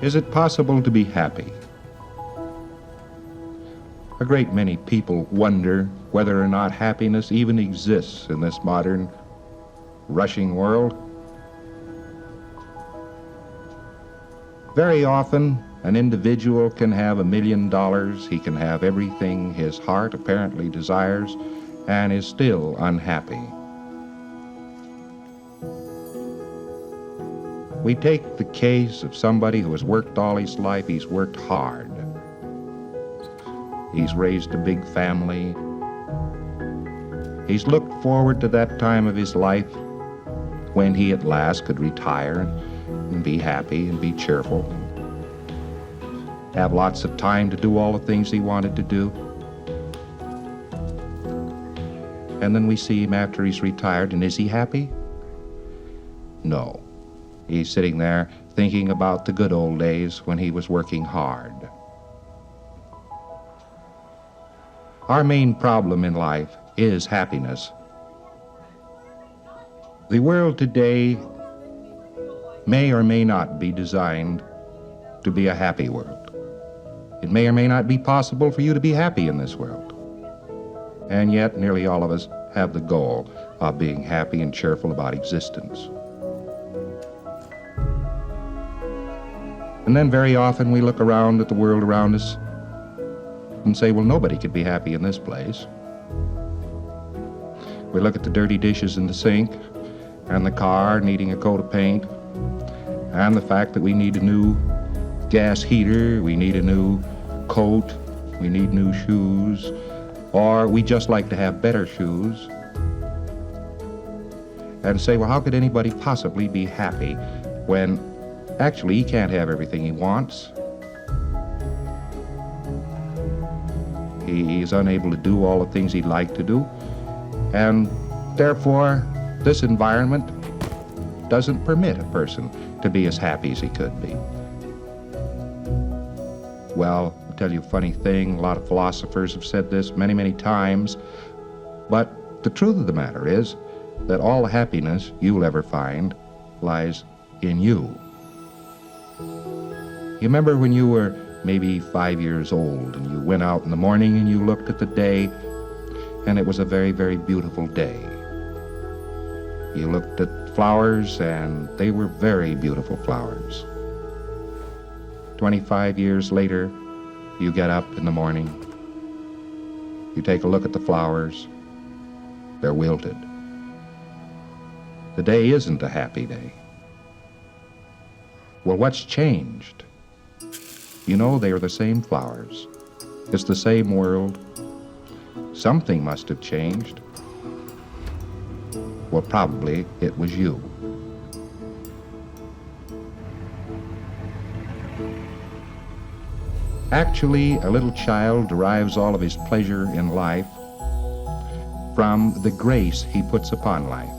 Is it possible to be happy? A great many people wonder whether or not happiness even exists in this modern, rushing world. Very often, an individual can have $1 million, he can have everything his heart apparently desires, and is still unhappy. We take the case of somebody who has worked all his life, he's worked hard. He's raised a big family. He's looked forward to that time of his life when he at last could retire and be happy and be cheerful. Have lots of time to do all the things he wanted to do. And then we see him after he's retired, and is he happy? No. He's sitting there thinking about the good old days when he was working hard. Our main problem in life is happiness. The world today may or may not be designed to be a happy world. It may or may not be possible for you to be happy in this world. And yet, nearly all of us have the goal of being happy and cheerful about existence. And then very often we look around at the world around us and say, well, nobody could be happy in this place. We look at the dirty dishes in the sink, and the car needing a coat of paint, and the fact that we need a new gas heater, we need a new coat, we need new shoes, or we just like to have better shoes, and say, well, how could anybody possibly be happy when actually he can't have everything he wants? He is unable to do all the things he'd like to do, and therefore this environment doesn't permit a person to be as happy as he could be. Well, I'll tell you a funny thing, a lot of philosophers have said this many, many times, but the truth of the matter is that all the happiness you'll ever find lies in you. You remember when you were maybe 5 years old and you went out in the morning and you looked at the day and it was a very, very beautiful day. You looked at flowers and they were very beautiful flowers. 25 years later, you get up in the morning, you take a look at the flowers, they're wilted. The day isn't a happy day. Well, what's changed? You know, they are the same flowers. It's the same world. Something must have changed. Well, probably it was you. Actually, a little child derives all of his pleasure in life from the grace he puts upon life.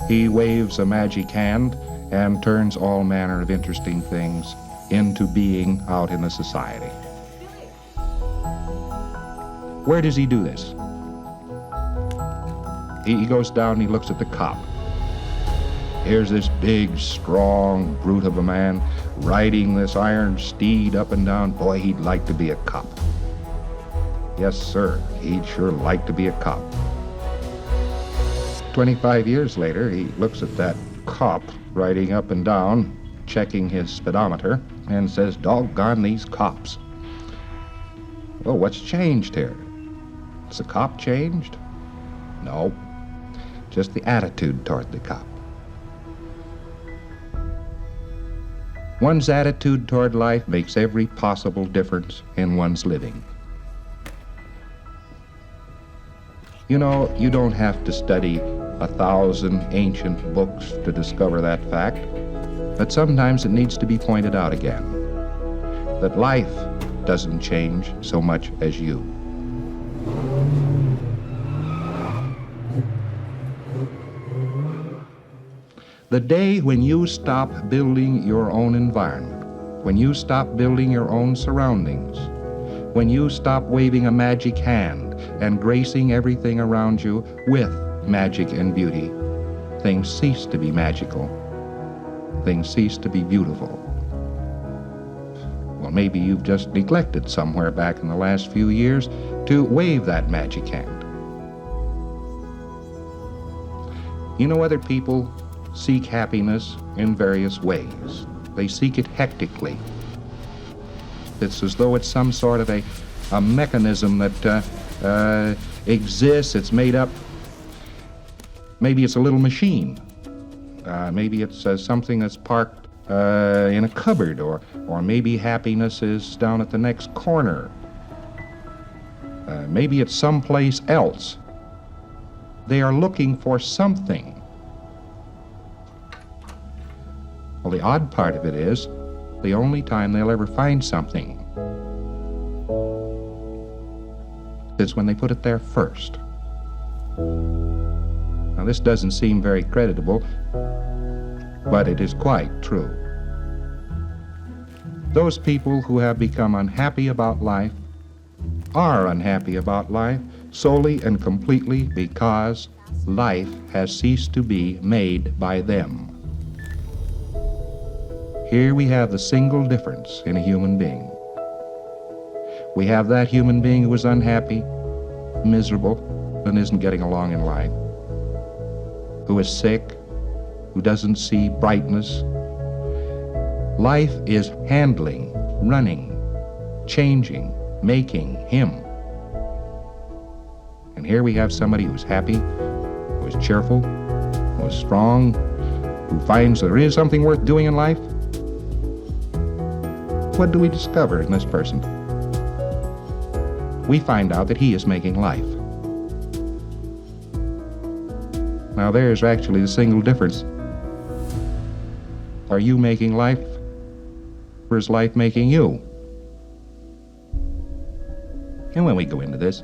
He waves a magic hand and turns all manner of interesting things into being out in the society. Where does he do this? He goes down and he looks at the cop. Here's this big, strong brute of a man riding this iron steed up and down. Boy, he'd like to be a cop. Yes, sir, he'd sure like to be a cop. 25 years later, he looks at that cop riding up and down, checking his speedometer, and says, doggone these cops. Well, what's changed here? Has the cop changed? No, just the attitude toward the cop. One's attitude toward life makes every possible difference in one's living. You know, you don't have to study 1,000 ancient books to discover that fact, but sometimes it needs to be pointed out again, that life doesn't change so much as you. The day when you stop building your own environment, when you stop building your own surroundings, when you stop waving a magic hand and gracing everything around you with magic and beauty, things cease to be magical, things cease to be beautiful. Well, maybe you've just neglected somewhere back in the last few years to wave that magic hand. You know, other people seek happiness in various ways. They seek it hectically. It's as though it's some sort of a mechanism that exists. It's made up. Maybe it's a little machine. Maybe it's something that's parked in a cupboard, or maybe happiness is down at the next corner. Maybe it's someplace else. They are looking for something. Well, the odd part of it is, the only time they'll ever find something is when they put it there first. Now, this doesn't seem very creditable, but it is quite true. Those people who have become unhappy about life are unhappy about life solely and completely because life has ceased to be made by them. Here we have the single difference in a human being. We have that human being who is unhappy, miserable, and isn't getting along in life, who is sick, who doesn't see brightness. Life is handling, running, changing, making him. And here we have somebody who's happy, who is cheerful, who is strong, who finds there is something worth doing in life. What do we discover in this person? We find out that he is making life. Now there's actually the single difference. Are you making life, or is life making you? And when we go into this,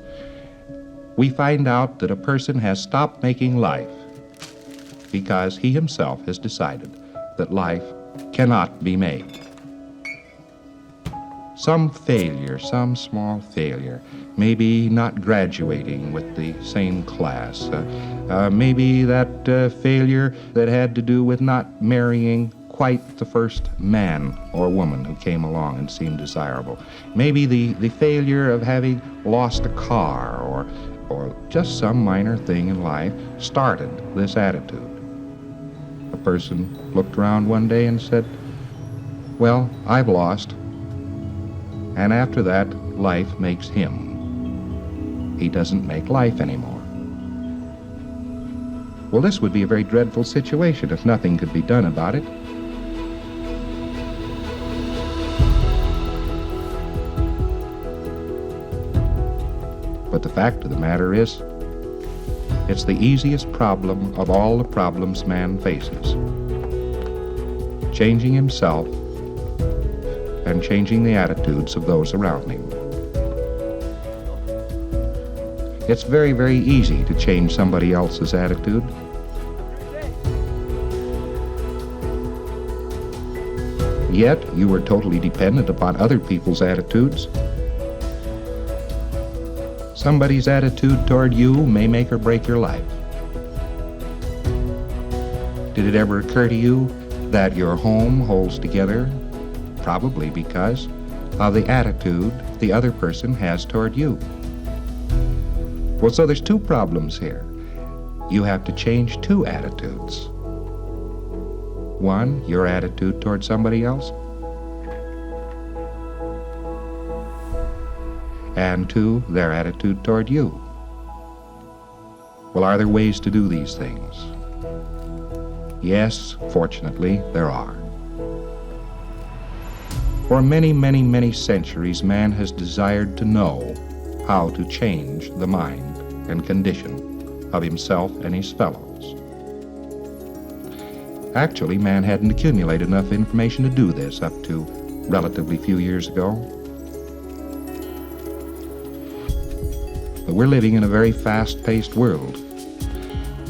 we find out that a person has stopped making life because he himself has decided that life cannot be made. Some failure, some small failure, maybe not graduating with the same class, maybe that failure that had to do with not marrying quite the first man or woman who came along and seemed desirable. Maybe the failure of having lost a car, or just some minor thing in life started this attitude. A person looked around one day and said, well, I've lost. And after that, life makes him. He doesn't make life anymore. Well, this would be a very dreadful situation if nothing could be done about it. But the fact of the matter is, it's the easiest problem of all the problems man faces. Changing himself and changing the attitudes of those around him. It's very, very easy to change somebody else's attitude. Yet you are totally dependent upon other people's attitudes. Somebody's attitude toward you may make or break your life. Did it ever occur to you that your home holds together? Probably because of the attitude the other person has toward you. Well, so there's two problems here. You have to change two attitudes. One, your attitude toward somebody else. And two, their attitude toward you. Well, are there ways to do these things? Yes, fortunately, there are. For many, many, many centuries, man has desired to know how to change the mind and condition of himself and his fellows. Actually, man hadn't accumulated enough information to do this up to relatively few years ago. But we're living in a very fast-paced world.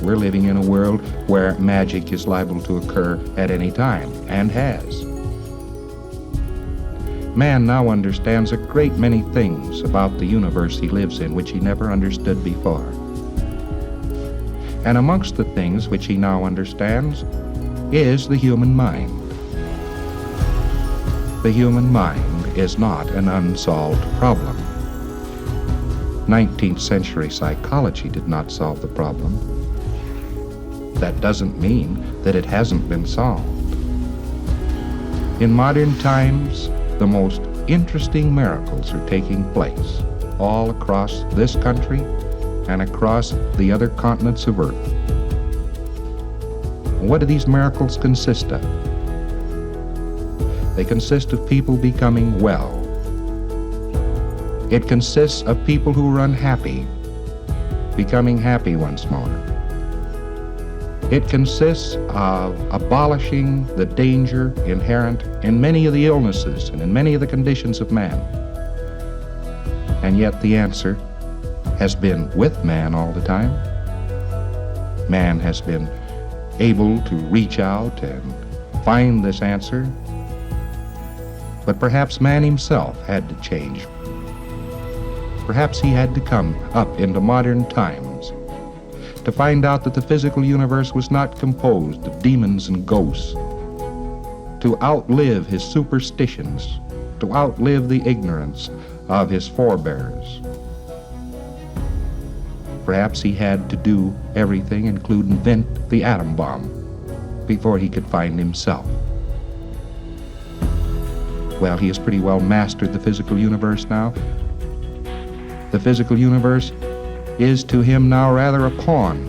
We're living in a world where magic is liable to occur at any time, and has. Man now understands a great many things about the universe he lives in which he never understood before. And amongst the things which he now understands is the human mind. The human mind is not an unsolved problem. 19th century psychology did not solve the problem. That doesn't mean that it hasn't been solved. In modern times, the most interesting miracles are taking place all across this country and across the other continents of Earth. What do these miracles consist of? They consist of people becoming well. It consists of people who are unhappy becoming happy once more. It consists of abolishing the danger inherent in many of the illnesses and in many of the conditions of man. And yet the answer has been with man all the time. Man has been able to reach out and find this answer. But perhaps man himself had to change. Perhaps he had to come up into modern times to find out that the physical universe was not composed of demons and ghosts, to outlive his superstitions, to outlive the ignorance of his forebears. Perhaps he had to do everything, including invent the atom bomb, before he could find himself. Well, he has pretty well mastered the physical universe now. The physical universe is to him now rather a pawn.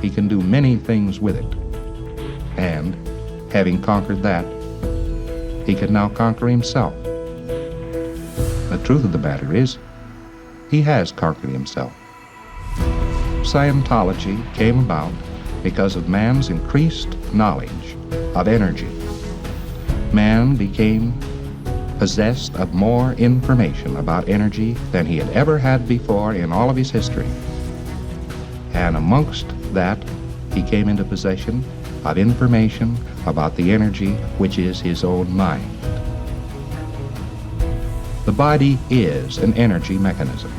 He can do many things with it. And, having conquered that, he can now conquer himself. The truth of the matter is, he has conquered himself. Scientology came about because of man's increased knowledge of energy. Man became possessed of more information about energy than he had ever had before in all of his history. And amongst that, he came into possession of information about the energy which is his own mind. The body is an energy mechanism.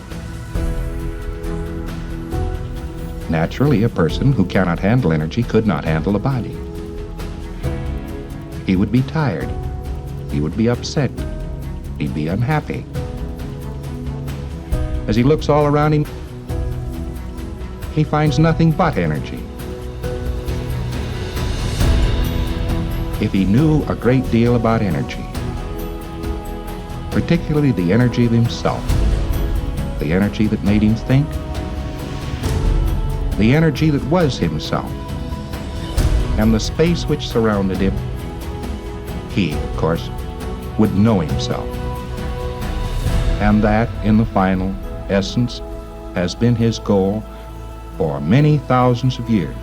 Naturally, a person who cannot handle energy could not handle a body. He would be tired. He would be upset. He'd be unhappy. As he looks all around him, he finds nothing but energy. If he knew a great deal about energy, particularly the energy of himself, the energy that made him think, the energy that was himself, and the space which surrounded him, he, of course, would know himself. And that, in the final essence, has been his goal for many thousands of years,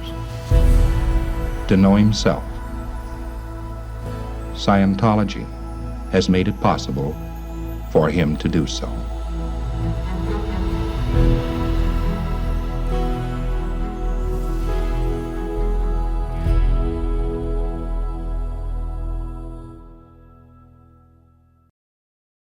to know himself. Scientology has made it possible for him to do so.